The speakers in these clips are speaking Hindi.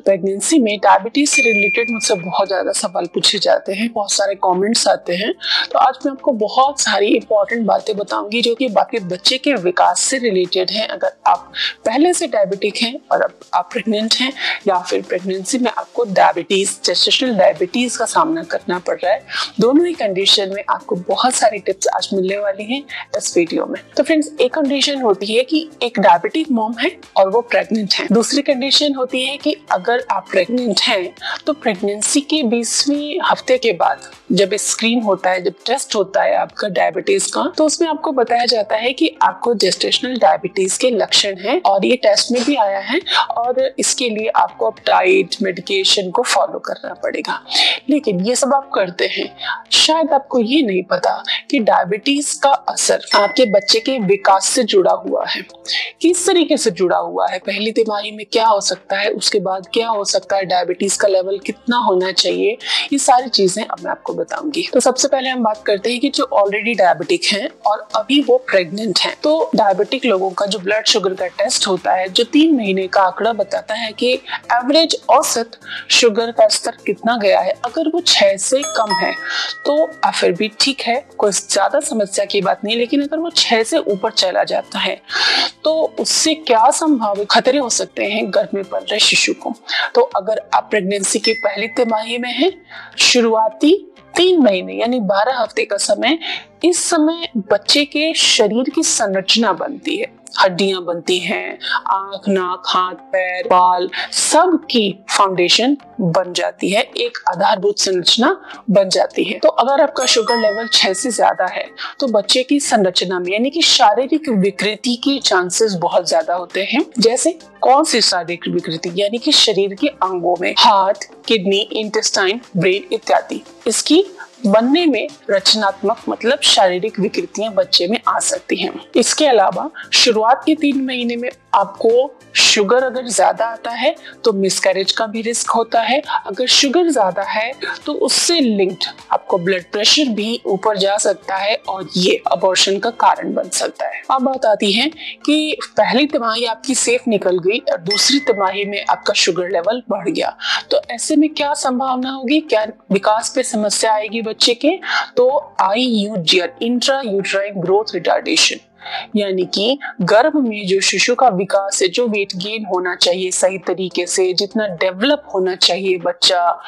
प्रेगनेंसी में डायबिटीज से रिलेटेड मुझसे बहुत ज्यादा सवाल पूछे जाते हैं, बहुत सारे कमेंट्स आते हैं। तो आज मैं आपको बहुत सारी इंपॉर्टेंट बातें बताऊंगी जो कि बाकी बच्चे के विकास से रिलेटेड हैं। अगर आप पहले से डायबिटिक हैं और अब आप प्रेग्नेंट हैं या फिर प्रेगनेंसी में आपको डायबिटीज, जेस्टेशनल डायबिटीज का सामना करना पड़ रहा है, दोनों ही कंडीशन में आपको बहुत सारी टिप्स आज मिलने वाली हैं इस वीडियो में। तो फ्रेंड्स, एक कंडीशन होती है कि एक डायबिटिक मॉम है और वो प्रेग्नेंट है। दूसरी कंडीशन होती है कि अगर आप प्रेग्नेंट हैं तो प्रेगनेंसी के 20वें हफ्ते के बाद जब स्क्रीन होता है, जब टेस्ट होता है आपका डायबिटीज का, तो उसमें आपको बताया जाता है कि आपको जेस्टेशनल डायबिटीज के लक्षण हैं और ये टेस्ट में भी आया है और इसके लिए आपको अब डाइट, मेडिकेशन को फॉलो करना पड़ेगा। लेकिन ये सब आप करते हैं, शायद आपको ये नहीं पता कि डायबिटीज का असर आपके बच्चे के विकास से जुड़ा हुआ है। किस तरीके से जुड़ा हुआ है, पहली तिमाही में क्या हो सकता है, उसके बाद क्या हो सकता है, डायबिटीज का लेवल कितना होना चाहिए, ये सारी चीजें अब मैं आपको बताऊंगी। तो सबसे पहले हम बात करते हैं कि जो ऑलरेडी डायबिटिक हैं और अभी वो प्रेग्नेंट हैं। तो डायबिटिक लोगों का जो ब्लड शुगर का टेस्ट होता है, जो 3 महीने का आंकड़ा बताता है कि एवरेज औसत शुगर का स्तर कितना गया है। अगर वो 6 से कम है तो फिर भी ठीक है, कोई ज्यादा समस्या की बात नहीं। लेकिन अगर वो 6 से ऊपर चला जाता है तो उससे क्या संभावित खतरे हो सकते हैं गर्भ में पल रहे शिशु को। तो अगर आप प्रेगनेंसी की पहली तिमाही में हैं, शुरुआती 3 महीने यानी 12 हफ्ते का समय, इस समय बच्चे के शरीर की संरचना बनती है, हड्डियां बनती हैं, आंख, नाक, हाथ, पैर, बाल, सब की फाउंडेशन बन जाती है, एक आधारभूत संरचना बन जाती है। तो अगर आपका शुगर लेवल 6 से ज्यादा है तो बच्चे की संरचना में यानी कि शारीरिक विकृति के चांसेस बहुत ज्यादा होते हैं। जैसे कौन सी शारीरिक विकृति, यानी कि शरीर के अंगों में हार्ट, किडनी, इंटेस्टाइन, ब्रेन इत्यादि, इसकी बनने में रचनात्मक मतलब शारीरिक विकृतियां बच्चे में आ सकती हैं। इसके अलावा शुरुआत के 3 महीने में आपको शुगर अगर ज्यादा आता है तो मिसकैरेज का भी रिस्क होता है। अगर शुगर ज्यादा है तो उससे लिंक्ड आपको ब्लड प्रेशर भी ऊपर जा सकता है और ये अबॉर्शन का कारण बन सकता है। अब बात आती है कि पहली तिमाही आपकी सेफ निकल गई और दूसरी तिमाही में आपका शुगर लेवल बढ़ गया, तो ऐसे में क्या संभावना होगी, क्या विकास पे समस्या आएगी बच्चे के। तो IUGR, intra uterine growth retardation, यानी कि गर्भ में जो शिशु का विकास है, जो वेट गेन होना चाहिए सही तरीके से, जितना डेवलप होना चाहिए बच्चा,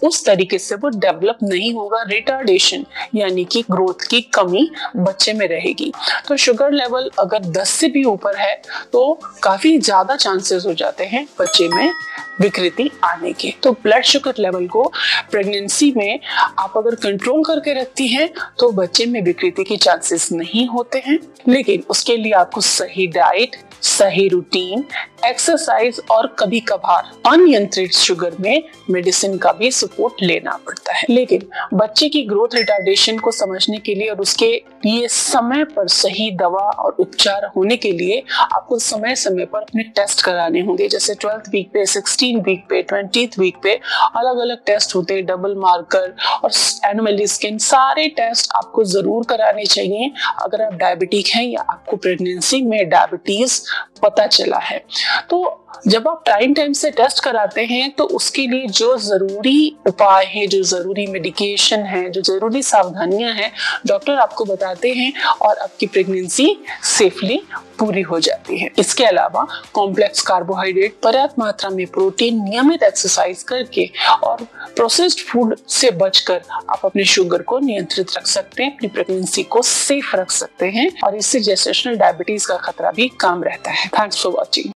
उस तरीके से वो डेवलप नहीं होगा। रिटार्डेशन यानी कि ग्रोथ की कमी बच्चे में रहेगी। तो शुगर लेवल अगर 10 से भी ऊपर है तो काफी ज्यादा चांसेस हो जाते हैं बच्चे में विकृति आने के। तो ब्लड शुगर लेवल को प्रेगनेंसी में आप अगर कंट्रोल करके रखती हैं तो बच्चे में विकृति के चांसेस नहीं होते हैं। लेकिन उसके लिए आपको सही डाइट, सही रूटीन, एक्सरसाइज और कभी कभार अनियंत्रित शुगर में मेडिसिन का भी सपोर्ट लेना पड़ता है। लेकिन बच्चे की ग्रोथ रिटार्डेशन को समझने के लिए और उसके लिए समय पर सही दवा और उपचार होने के लिए आपको समय समय पर अपने टेस्ट कराने होंगे। जैसे 12th वीक पे, 16th वीक पे, 20th वीक पे अलग अलग टेस्ट होते हैं, डबल मार्कर और एनुअल स्कैन, सारे टेस्ट आपको जरूर कराने चाहिए अगर आप डायबिटिक हैं या आपको प्रेगनेंसी में डायबिटीज पता चला है। तो जब आप टाइम से टेस्ट कराते हैं तो उसके लिए जो जरूरी उपाय है, जो जरूरी मेडिकेशन है, जो जरूरी सावधानियां हैं, डॉक्टर आपको बताते हैं और आपकी प्रेगनेंसी सेफली पूरी हो जाती है। इसके अलावा कॉम्प्लेक्स कार्बोहाइड्रेट, पर्याप्त मात्रा में प्रोटीन, नियमित एक्सरसाइज करके और प्रोसेस्ड फूड से बचकर आप अपने शुगर को नियंत्रित रख सकते हैं, अपनी प्रेगनेंसी को सेफ रख सकते हैं और इससे जेस्टेशनल डायबिटीज का खतरा भी कम रहता है। Thanks for watching.